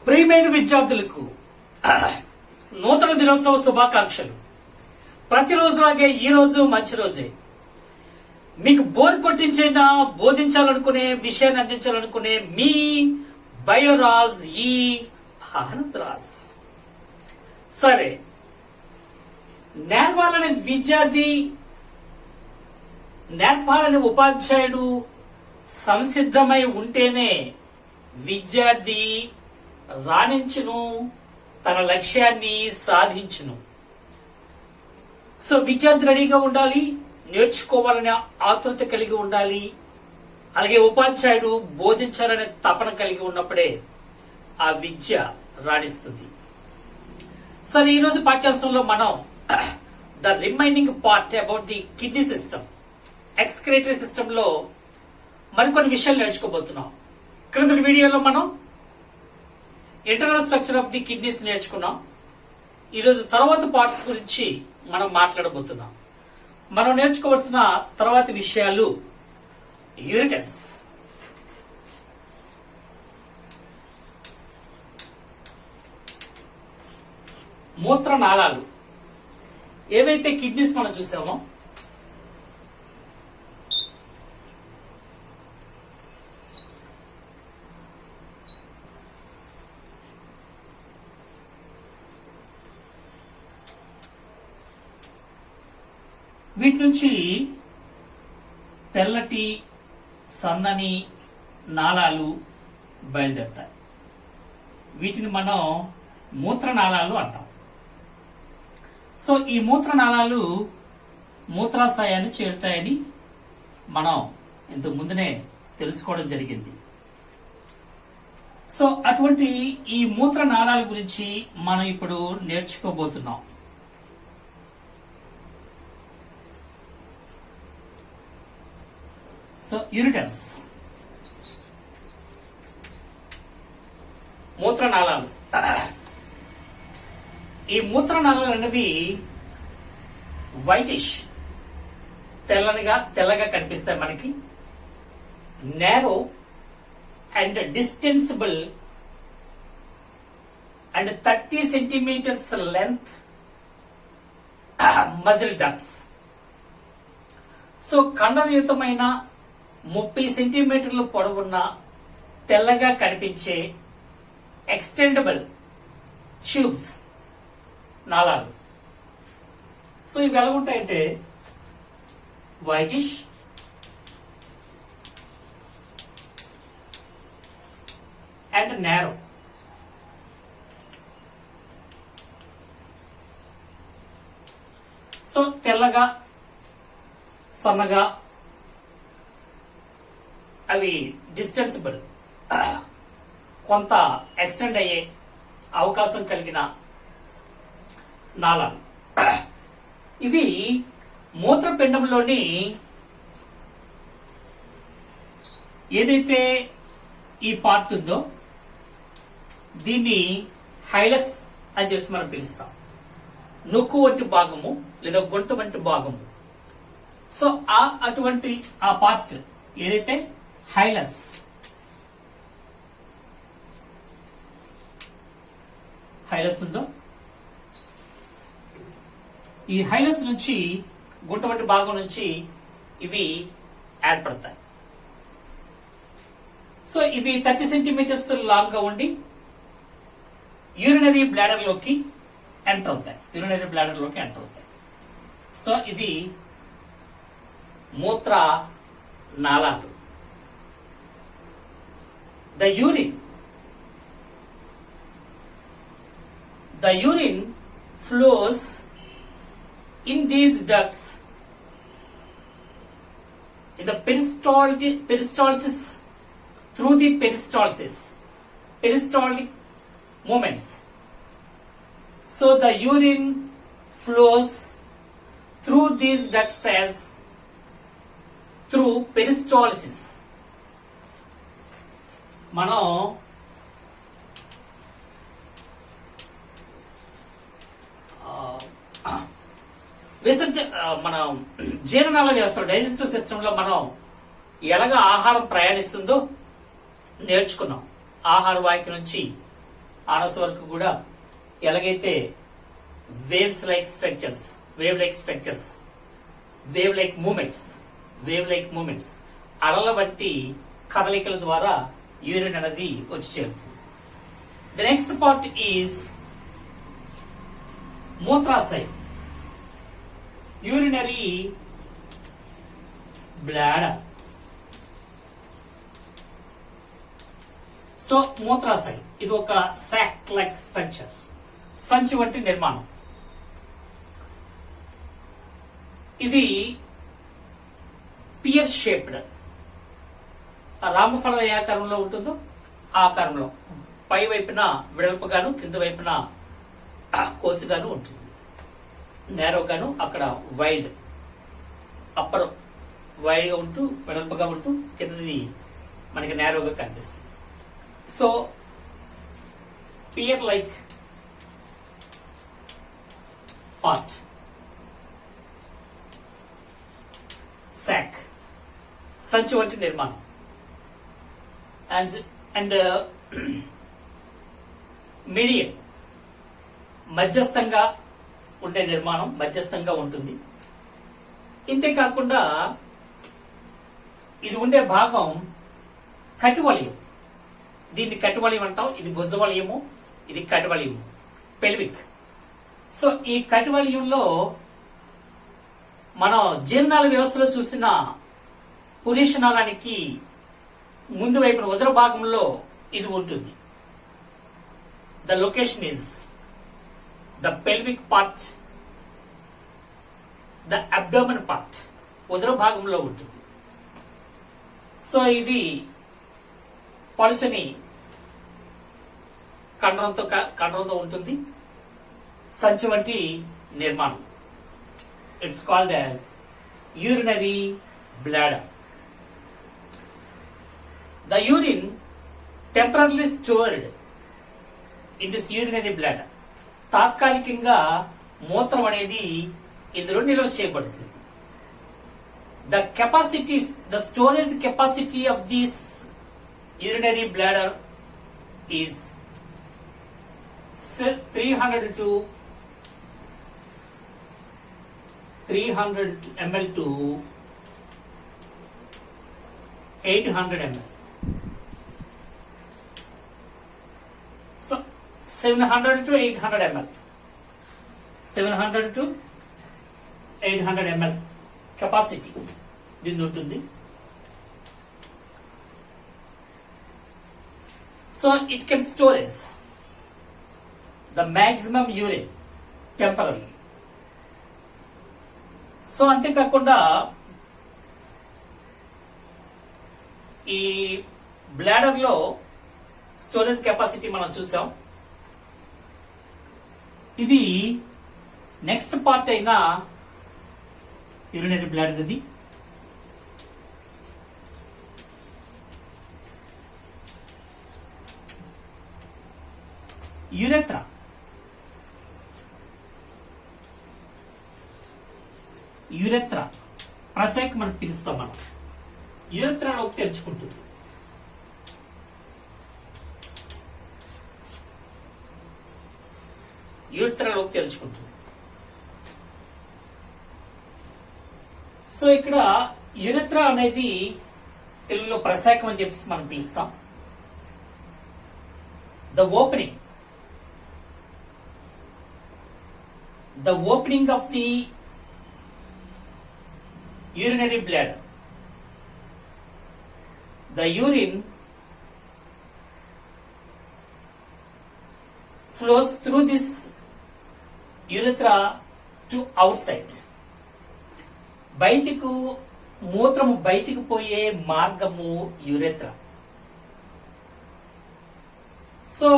ప్రియమైన విద్యార్థులకు నూతన దినోత్సవ శుభాకాంక్షలు. ప్రతిరోజులాగే ఈ రోజు మంచి రోజే. మీకు బోర్ కొట్టించైనా బోధించాలనుకునే విషయాన్ని అందించాలనుకునే మీ బయోరాజ్ ఈ ఆనందరాజ్. సరే, నేర్పాలని విద్యార్థి, నేర్పాలని ఉపాధ్యాయుడు సంసిద్ధమై ఉంటేనే విద్యార్థి రాణించును, తన లక్ష్యాన్ని సాధించును. సో విద్యార్థి రెడీగా ఉండాలి, నేర్చుకోవాలనే ఆతృత కలిగి ఉండాలి. అలాగే ఉపాధ్యాయుడు బోధించాలనే తపన కలిగి ఉన్నప్పుడే ఆ విద్య రాణిస్తుంది. సరే, ఈరోజు పాఠ్యాంశంలో మనం the remaining part about the kidney system, excretory system లో మరికొన్ని విషయాలు నేర్చుకోబోతున్నాం. క్రిందటి వీడియోలో మనం internal structure of the kidneys నేర్చుకున్నాం. ఈరోజు తర్వాత పార్ట్స్ గురించి మనం మాట్లాడబోతున్నాం. మనం నేర్చుకోవాల్సిన తర్వాతి విషయాలు యూరిటర్స్, మూత్రనాళాలు. ఏవైతే కిడ్నీస్ మనం చూసామో వీటి నుంచి తెల్లటి సన్నని నాళాలు బయలుదేరుతాయి. వీటిని మనం మూత్రనాళాలు అంటాం. సో ఈ మూత్రనాళాలు మూత్రాశయాన్ని చేరుతాయని మనం ఇంతకు ముందునే తెలుసుకోవడం జరిగింది. సో అటువంటి ఈ మూత్రనాళాల గురించి మనం ఇప్పుడు నేర్చుకోబోతున్నాం. సో యూరిటర్స్, మూత్రనాళాలు. ఈ మూత్రనాళాలు అనేవి వైటిష్, తెల్లగా కనిపిస్తాయి మనకి. Narrow and distensible and 30 centimetres length muscle ducts. So కండరయుతమైన 30 సెంటీమీటర్ల పొడవున్న తెల్లగా కనిపించే ఎక్స్టెండబుల్ ట్యూబ్స్, నాళాలు. సో ఇవి ఎలా ఉంటాయంటే వైటిష్ అండ్ నేరో. సో తెల్లగా, సన్నగా, అవి డిస్టెన్సిబుల్, కొంత ఎక్స్టెండ్ అయ్యే అవకాశం కలిగిన నాళాలు. ఇవి మూత్రపిండంలోని ఏదైతే ఈ పార్ట్ ఉందో దీన్ని హైలస్ అని చెప్పి మనం పిలుస్తాం. నొక్కు వంటి భాగము లేదా గొంతు వంటి భాగము. సో అటువంటి ఆ పార్ట్ ఏదైతే హైలస్, ఉందో, ఈ హైలస్ నుంచి, గుంట వంటి భాగం నుంచి ఇవి ఏర్పడతాయి. సో ఇవి 30 సెంటీమీటర్స్ లాంగ్ గా ఉండి యూరినరీ బ్లాడర్ లోకి ఎంటర్ అవుతాయి. సో ఇది మూత్ర నాళాలు. The urine flows in these ducts in the peristalsis, through the peristaltic movements. So the urine flows through these ducts as through peristalsis. మనం మన జీర్ణనాళ వ్యవస్థ, డైజెస్టివ్ సిస్టమ్ లో మనం ఎలాగా ఆహారం ప్రయాణిస్తుందో నేర్చుకున్నాం. ఆహార వాహిక నుంచి ఆనస్ వరకు కూడా ఎలాగైతే wave like structures wave like movements అలల వంటి కదలికల ద్వారా యూరిన్ అనేది వచ్చి చేరుతుంది. ద నెక్స్ట్ పార్ట్ ఈజ్ మూత్రాశయం, యూరినరీ బ్లాడర్. సో మూత్రాశయం ఇది ఒక సాక్ లైక్ స్ట్రక్చర్, సంచి వంటి నిర్మాణం. ఇది పియర్ షేప్డ్, రామఫలం ఏ ఆకారంలో ఉంటుందో ఆ ఆకారంలో పై వైపున వెడల్పుగాను కింద వైపున కోసుగాను ఉంటుంది. నేరోగాను అక్కడ వైడ్, అప్పర్ వైడ్ గా ఉంటూ వెడల్పుగా ఉంటూ కిందది మనకి నేరోగా కనిపిస్తుంది. సో పియర్ లైక్ పార్ట్, సాక్ సంచి వంటి నిర్మాణం. అండ్ మీడియం మధ్యస్థంగా ఉండే నిర్మాణం, మధ్యస్థంగా ఉంటుంది. ఇంతేకాకుండా ఇది ఉండే భాగం కటివలయం, దీన్ని కటివలయం అంటాం. ఇది భుజవలయము, ఇది కటివలయము, పెల్విక్. సో ఈ కటివలయంలో మనం జీర్ణాల వ్యవస్థలో చూసిన పురీషనాళానికి ముందు వైపున ఉదర భాగంలో ఇది ఉంటుంది. The location is the pelvic part, the abdomen part, ఉదర భాగంలో ఉంటుంది. సో ఇది పలుచని కండరంతో ఉంటుంది, సంచి వంటి నిర్మాణం. It's called as urinary bladder. The urine temporarily stored in this urinary bladder. తాత్కాలికంగా మూత్రం అనేది ఇందులో నిల్వ చేయబడుతుంది. The storage capacity of this urinary bladder is 300 ml to 800 ml. So 700 to 800 ml. 700 to 800 ml capacity దీని ఉంటుంది. So it can storage the maximum urine temporary. So అంతేకాకుండా ఈ బ్లాడర్ లో స్టోరేజ్ కెపాసిటీ మనం చూసాం. ఇది నెక్స్ట్ పార్ట్ అయిన urinary bladder. ఇది యురెత్రా. యురెత్రా ప్రసేక్ మనం పిలుస్తాం. మనం యురెత్రాలోకి తెరుచుకుంటుంది. యురెత్రాలోకి తెరుచుకుంటుంది. సో ఇక్కడ యురెత్రా అనేది తెలుగులో ప్రశాఖం అని చెప్పి మనం పిలుస్తాం. The opening of the urinary bladder. The urine flows through this urethra to outside. బయటికు మూత్రము బయటికి పోయే మార్గము urethra. So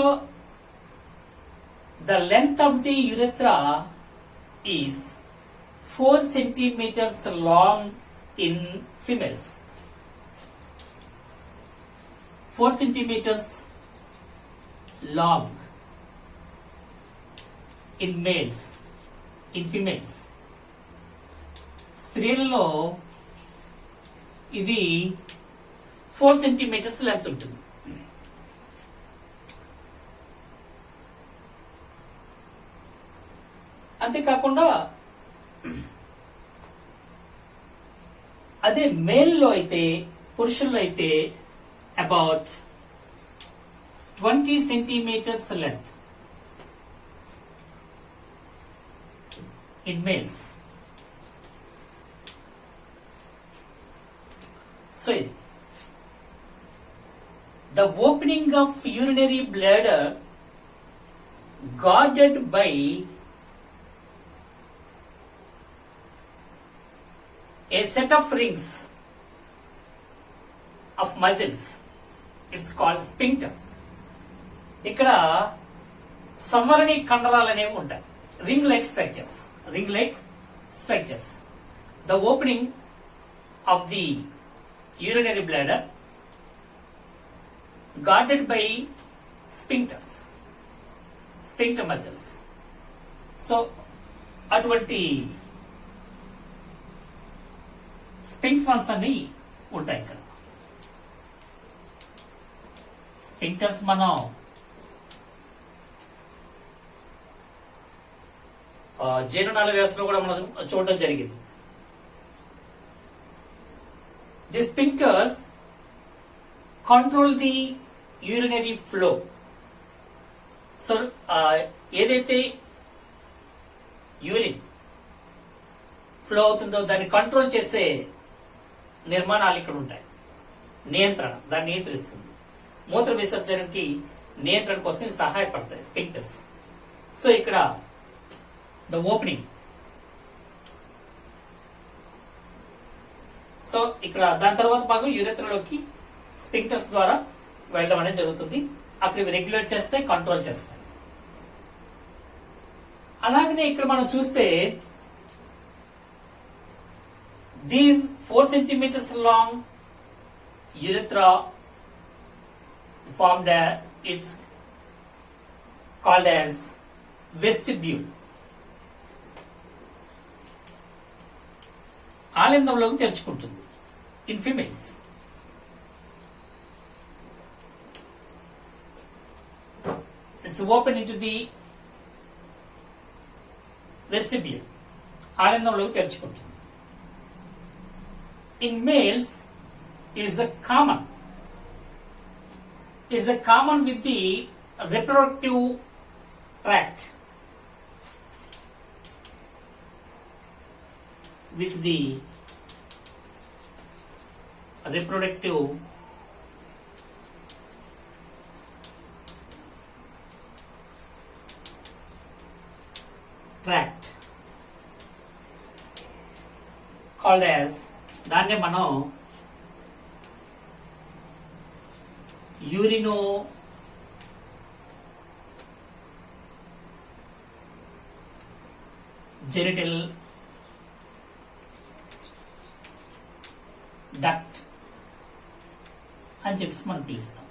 the length of the urethra is 4 centimeters long in females, 4 centimeters long in males, in females. స్త్రీలలో ఇది 4 centimeters length ఉంటుంది. అంతేకాకుండా అదే మేల్లో అయితే, పురుషుల్లో అయితే about 20 centimeters length in males. So the opening of urinary bladder guarded by a set of rings of muscles, it's called sphincters. ఇక్కడ సంవరణి కండరాలు అనేవి ఉంటాయి. Ring like structures. The opening of the urinary bladder guarded by sphincter muscles. So అటువంటి sphincters అన్ని ఉంటాయి ఇక్కడ. Sphincters మనం జీర్ణనాళ వ్యవస్థలో కూడా మనం చూడడం జరిగింది. The sphincters control the urinary flow. So ఏదైతే యూరిన్ ఫ్లో అవుతుందో దాన్ని కంట్రోల్ చేసే నిర్మాణాలు ఇక్కడ ఉంటాయి. దాన్ని నియంత్రిస్తుంది. మూత్ర విసర్జనకి నియంత్రణ కోసం సహాయపడతాయి స్పింక్టర్స్. సో ఇక్కడ ద ఓపెనింగ్. సో ఇక్కడ దాని తర్వాత భాగం యూరెత్రలోకి స్పింక్టర్స్ ద్వారా వెళ్ళడం అనేది జరుగుతుంది. అక్కడ ఇవి రెగ్యులేట్ చేస్తాయి, కంట్రోల్ చేస్తాయి. అలాగనే ఇక్కడ మనం చూస్తే these 4 centimeters long urethra formed it's called as vestibule. ఆలిందంలోకి తెరుచుకుంటుంది in females. It's open into the vestibule. ఆలిందంలోకి తెరుచుకుంటుంది. In males, it is the common. It is a common with the reproductive tract. With the reproductive tract called as, దాన్నే మనం యూరినో genital duct అని చెప్పి మనం పిలుస్తాం.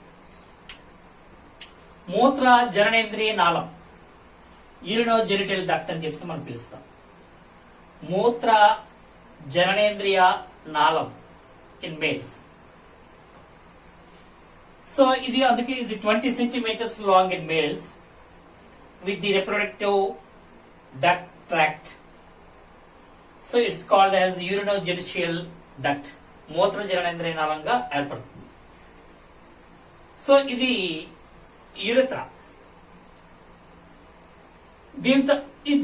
మూత్ర జననేంద్రియ నాళం యూరినో జెనిటల్ డక్ట్ అని చెప్పి మనం పిలుస్తాం. మూత్ర జననేంద్రియ నాళం ఇన్ మేల్స్. సో ఇది అందుకే ఇది 20 centimeters long in males with the reproductive duct tract. So it's called as urinogenital duct. మూత్ర జననేంద్రియ నాళంగా ఏర్పడుతుంది. సో ఇది యూరెత్రా.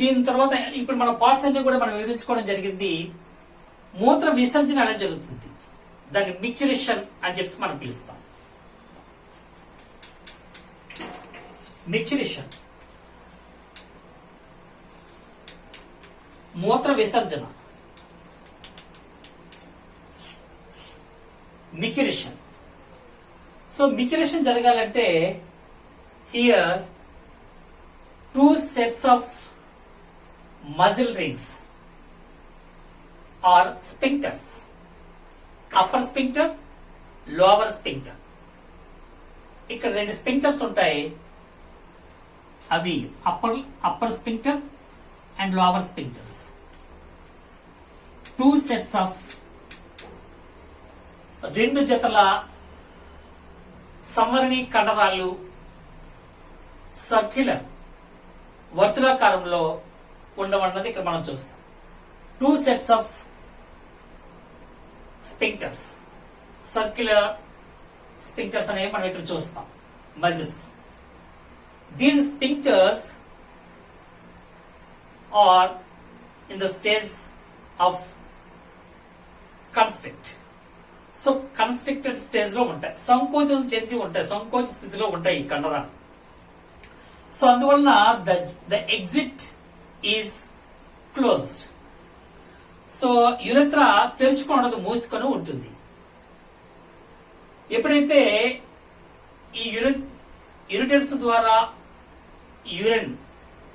దీని తర్వాత ఇప్పుడు మన పార్ట్స్ అన్ని కూడా మనం వివరించుకోవడం జరిగింది. మూత్ర విసర్జన అనేది జరుగుతుంది. దాన్ని మిక్చరేషన్ అని చెప్పి మనం పిలుస్తాం. మిక్చరేషన్ మూత్ర విసర్జన. మిక్చరేషన్. సో మిక్చరేషన్ జరగాలంటే here 2 sets of muscle rings or sphincters, upper sphincter, lower sphincter. ఇక్కడ 2 sphincters ఉంటాయి. అవి upper sphincter and lower sphincters. 2 sets of 2 జతల సంవరణి కండరాలు సర్క్యులర్ వర్తులాకారంలో ఉండడం అన్నది ఇక్కడ మనం చూస్తాం. 2 sets of sphincters, circular sphincters అనేవి మనం ఇక్కడ చూస్తాం, muscles. These sphincters are in the stage of constrict. So constricted stage లో ఉంటాయి, సంకోచం చెంది ఉంటాయి, సంకోచ స్థితిలో ఉంటాయి ఈ కండరాలు. సో అందువలన the exit is closed. So urethra తెరుచుకొని ఉండదు, మూసుకొని ఉంటుంది. ఎప్పుడైతే ఈ యూరిటర్స్ ద్వారా యూరిన్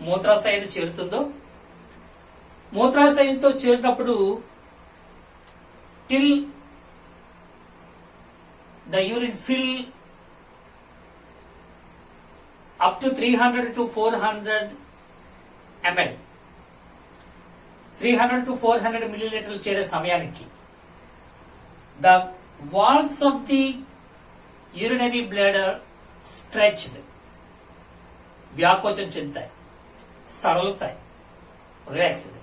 మూత్రాశయాన్ని చేరుతుందో, మూత్రాశయంతో చేరినప్పుడు till the urine fill up to 300 to 400 ml, 300 to 400 milliliters చేరే సమయానికి the walls of the urinary bladder stretched, వ్యాకోచం చెందుతాయి, సడలుతాయి, రిలాక్స్డ్.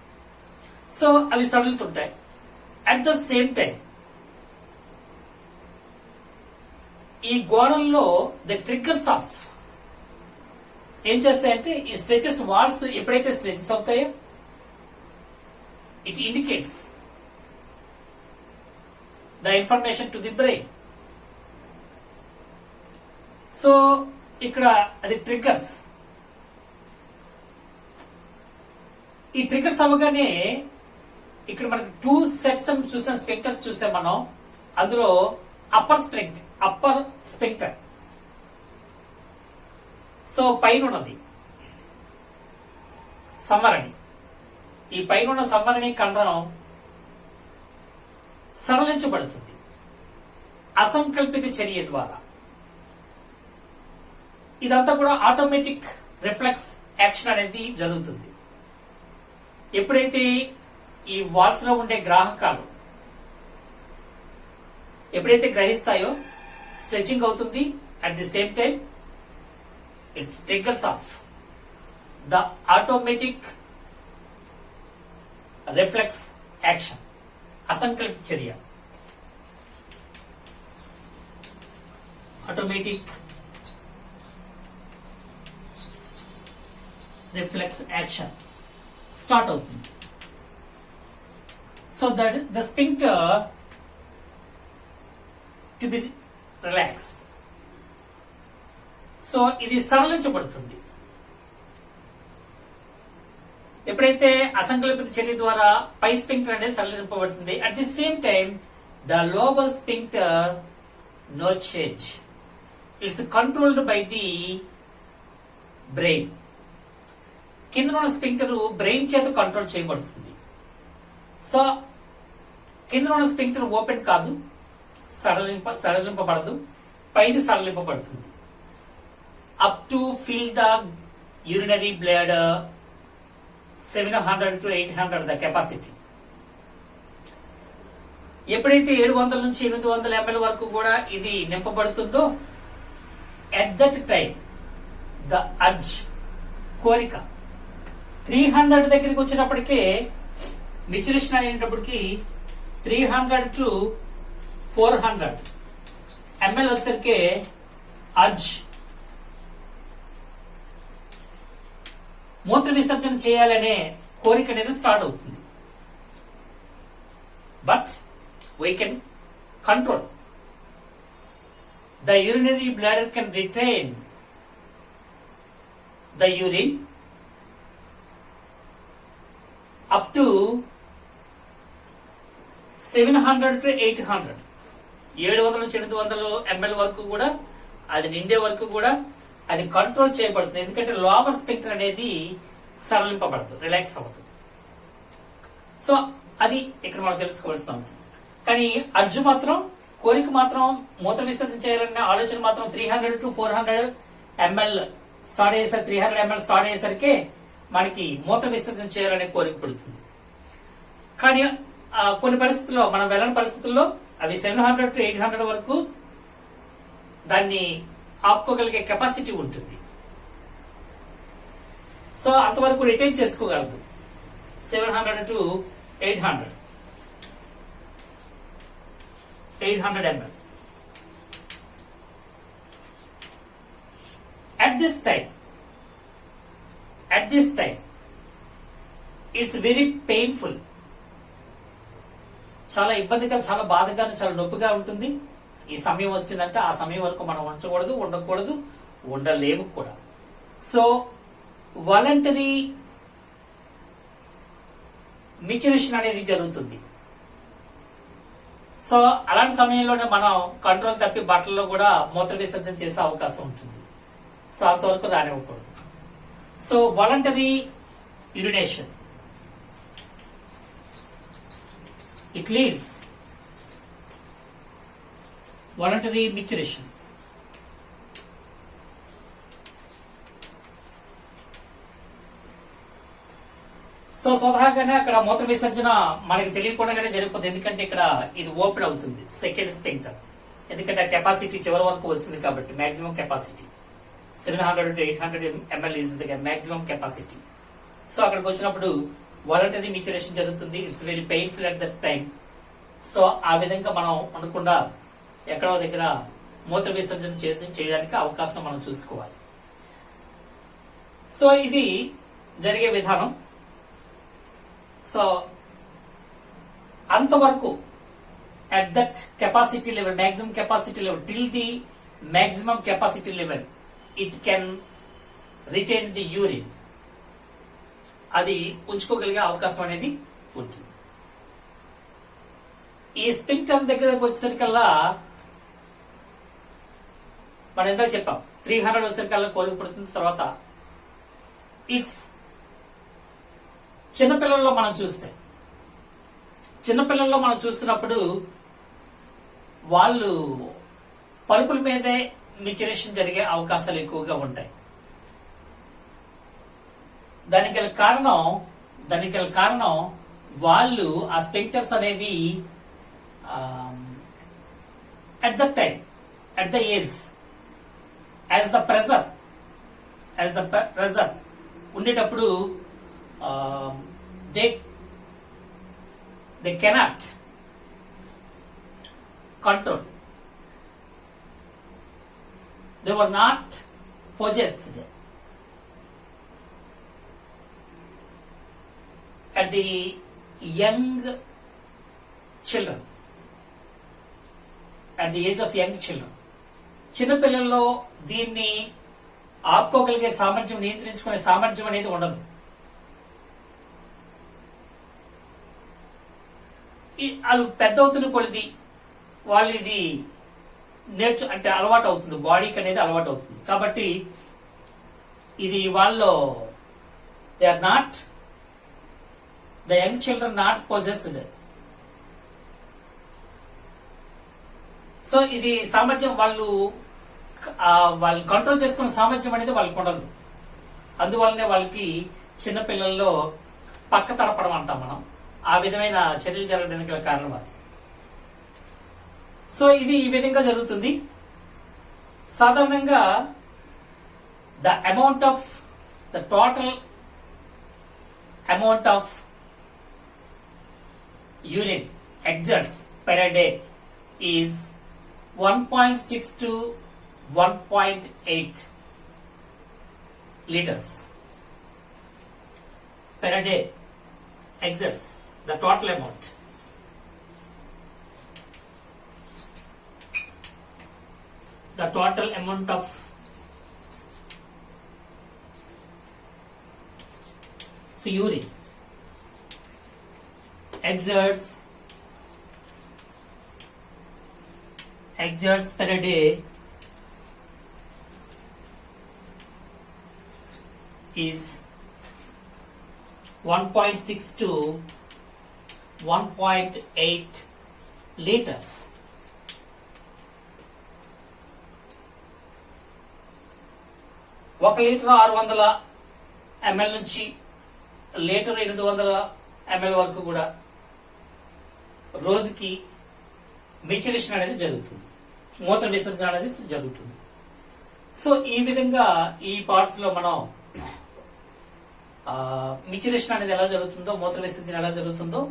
సో అవి సడలుతుంటాయి. అట్ ద సేమ్ టైం ఈ గోడల్లో ద ట్రిగ్గర్స్ ఆఫ్ ఏం చేస్తాయంటే, ఈ స్ట్రెచెస్ వాల్స్ ఎప్పుడైతే స్ట్రెచెస్ అవుతాయో it indicates the information to the brain. So ఇక్కడ అది ట్రిగ్గర్స్. ఈ ట్రిగ్గర్స్ అవ్వగానే ఇక్కడ మనకి 2 sets చూసాం, స్పెక్టర్స్ చూసాం మనం. అందులో అప్పర్ స్పెక్టర్ సో పైన ఉన్నది సంవరణి. ఈ పైన ఉన్న సంవరణి కండరం సడలించబడుతుంది అసంకల్పిత చర్య ద్వారా. ఇదంతా కూడా ఆటోమేటిక్ రిఫ్లెక్స్ యాక్షన్ అనేది జరుగుతుంది. ఎప్పుడైతే ఈ వాల్స్ లో ఉండే గ్రాహకాలు ఎప్పుడైతే గ్రహిస్తాయో స్ట్రెచింగ్ అవుతుంది. At the same time it's triggers off the automatic reflex action, అసంకల్పిత చర్య. ఆటోమేటిక్ రిఫ్లెక్స్ యాక్షన్ స్టార్ట్ అవుతుంది. So that the sphincter to be relaxed. So ఇది సడలించబడుతుంది. ఎప్పుడైతే అసంకల్పిత చర్య ద్వారా పై స్పింక్టర్ అనేది సడలింపబడుతుంది. At the same time the lower sphincter no change, it's controlled by the brain. కింద ఉన్న స్పింక్టర్ బ్రెయిన్ చేత కంట్రోల్ చేయబడుతుంది. సో కింద ఉన్న స్పింక్టర్ ఓపెన్ కాదు, సడలింపబడదు, పైది సడలింపబడుతుంది. Up to fill the urinary bladder 700 to 800 the capacity. ఎప్పుడైతే 700 నుంచి 800 ml వరకు కూడా ఇది నింపబడుతుందో, at that time the urge, కోరిక 300 దగ్గరికి వచ్చినప్పటికే, మిచురేషన్ అనేటప్పటికి 300 to 400 ml వచ్చేసరికి అర్జ్, మూత్ర విసర్జన చేయాలనే కోరిక అనేది స్టార్ట్ అవుతుంది. But we can control. The urinary bladder can retain the urine up to 700 to 800, 700 నుంచి 800 ml వరకు కూడా, అది నిండే వరకు కూడా అది కంట్రోల్ చేయబడుతుంది. ఎందుకంటే లోవర్ స్పెక్టర్ అనేది సడలింపబడుతుంది, రిలాక్స్ అవుతుంది. సో అది ఇక్కడ మనం తెలుసుకోవాల్సిన అవసరం. కానీ అర్జు మాత్రం, కోరిక మాత్రం, మూత్ర విసర్జన చేయాలనే ఆలోచన మాత్రం 300 to 400 ml స్టార్ట్ అయ్యేసరికి, 300 ml స్టార్ట్ అయ్యేసరికి మనకి మూత్ర విసర్జన చేయాలనే కోరిక పడుతుంది. కానీ కొన్ని పరిస్థితుల్లో, మనం వెళ్ళని పరిస్థితుల్లో అవి 700 to 800 వరకు దాన్ని ఆపుకోగలిగే కెపాసిటీ ఉంటుంది. సో అంతవరకు retain చేసుకోగలదు. 700 to 800 ml. At this time it's very painful. చాలా ఇబ్బందిగా, చాలా బాధగా, చాలా నొప్పిగా ఉంటుంది. ఈ సమయం వచ్చిందంటే ఆ సమయం వరకు మనం ఉంచకూడదు, ఉండకూడదు, ఉండలేము కూడా. సో వాలంటరీ మిచ్యురేషన్ అనేది జరుగుతుంది. సో అలాంటి సమయంలోనే మనం కంట్రోల్ తప్పి బట్టల్లో కూడా మూత్ర విసర్జన చేసే అవకాశం ఉంటుంది. సో అంతవరకు రానివ్వకూడదు. So voluntary urination, it leads voluntary micturition. So స్వతహాగానే అక్కడ మూత్ర విసర్జన మనకి తెలియకుండానే జరిగిపోతుంది. ఎందుకంటే ఇక్కడ ఇది ఓపెన్ అవుతుంది, సెకండ్ స్పింక్టర్. ఎందుకంటే ఆ కెపాసిటీ చివరి వరకు వచ్చింది కాబట్టి, maximum capacity 700 to 800 ml is the maximum capacity. So అక్కడికి వచ్చినప్పుడు వాలంటరీ మిచ్యురేషన్ జరుగుతుంది. It's very painful at that time. So ఆ విధంగా మనం ఉండకుండా ఎక్కడో దగ్గర మూత్ర విసర్జన చేయడానికి అవకాశం మనం చూసుకోవాలి. సో ఇది జరిగే విధానం. సో అంతవరకు at that capacity level, maximum capacity level, till the maximum capacity level, it can retain the urine. అది ఉంచుకోగలిగే అవకాశం అనేది ఉంటుంది. ఈ స్పింక్టర్ దగ్గరకు వచ్చేసరికల్లా మనం ఎంత చెప్పాం, 300 వచ్చేసరికల్లా కోరికపడుతుంది. తర్వాత ఇట్స్ చిన్నపిల్లల్లో మనం చూస్తున్నప్పుడు వాళ్ళు పరుపుల మీదే మిచ్యురేషన్ జరిగే అవకాశాలు ఎక్కువగా ఉంటాయి. దానికి గల కారణం వాళ్ళు ఆ స్పింక్టర్స్ అనేవి at that time, at the age, as the pressure ఉండేటప్పుడు they cannot control. They were not possessed at the young children, at the age of young children. చిన్నపిల్లల్లో దీన్ని ఆపుకోగలిగే సామర్థ్యం, నియంత్రించుకునే సామర్థ్యం అనేది ఉండదు. వాళ్ళు పెద్ద అవుతున్న కొలిది వాళ్ళు ఇది అంటే అలవాటు అవుతుంది, బాడీకి అనేది అలవాటు అవుతుంది. కాబట్టి ఇది వాళ్ళు they are not, the young children not possessed. So ఇది సామర్థ్యం వాళ్ళు కంట్రోల్ చేసుకునే సామర్థ్యం అనేది వాళ్ళకి ఉండదు. అందువల్లనే వాళ్ళకి చిన్నపిల్లల్లో పక్క తరపడం అంటాం మనం. ఆ విధమైన చర్యలు జరగడానికి గల కారణం అది. సో ఇది ఈ విధంగా జరుగుతుంది. సాధారణంగా the total amount of urine exerts per day is 1.6 to 1.8 liters per day exerts the total amount. The total amount of urine exerts per day is 1.6 to 1.8 liters. ఒక లీటర్ 600 ml నుంచి litre 800 ml వరకు కూడా రోజుకి మిచ్యురేషన్ అనేది జరుగుతుంది, మూత్ర విసర్జన అనేది జరుగుతుంది. సో ఈ విధంగా ఈ పార్ట్స్ లో మనం మిచురేషన్ అనేది ఎలా జరుగుతుందో, మూత్ర విసర్జన ఎలా జరుగుతుందో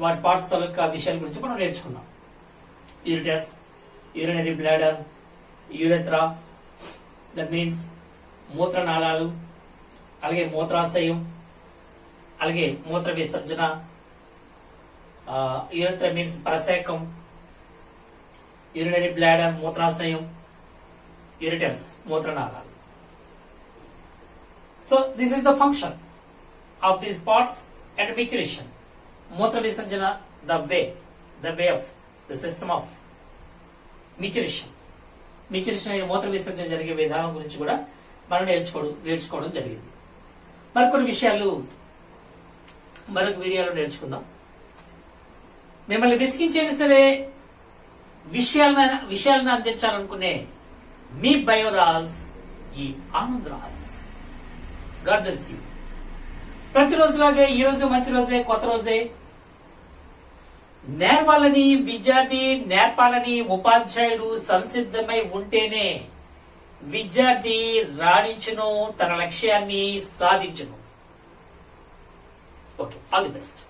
వాటి పార్ట్స్ తాలూకా విషయాల గురించి మనం నేర్చుకున్నాం. Ureters, urinary bladder, urethra, that means మూత్రనాళాలు, అలాగే మూత్రాశయం, అలాగే మూత్ర విసర్జన. యూరెత్రా మీన్స్ ప్రసేకం, యూరినరీ బ్లాడర్ మూత్రాశయం, యూరిటర్స్ మూత్రనాళాలు. So this is the function of these parts and maturation. మూత్ర విసర్జన, the way of the system of maturation. maturation అనే మూత్ర విసర్జన జరిగే విధానం గురించి కూడా మనం నేర్చుకోవడం జరిగింది. మరికొన్ని విషయాలు మరొక వీడియోలో నేర్చుకుందాం. మిమ్మల్ని విసిగించేది సరే విషయాలను అందించాలనుకునే మీ బయోరాజ్ ఈ Anand Raj. God bless you. ప్రతిరోజులాగే ఈ రోజు మంచి రోజే, కొత్త రోజే. నేర్పాలని విద్యార్థి, నేర్పాలని ఉపాధ్యాయుడు సంసిద్ధమై ఉంటేనే విద్యార్థి రాణించును, తన లక్ష్యాన్ని సాధించును. Okay, all the best.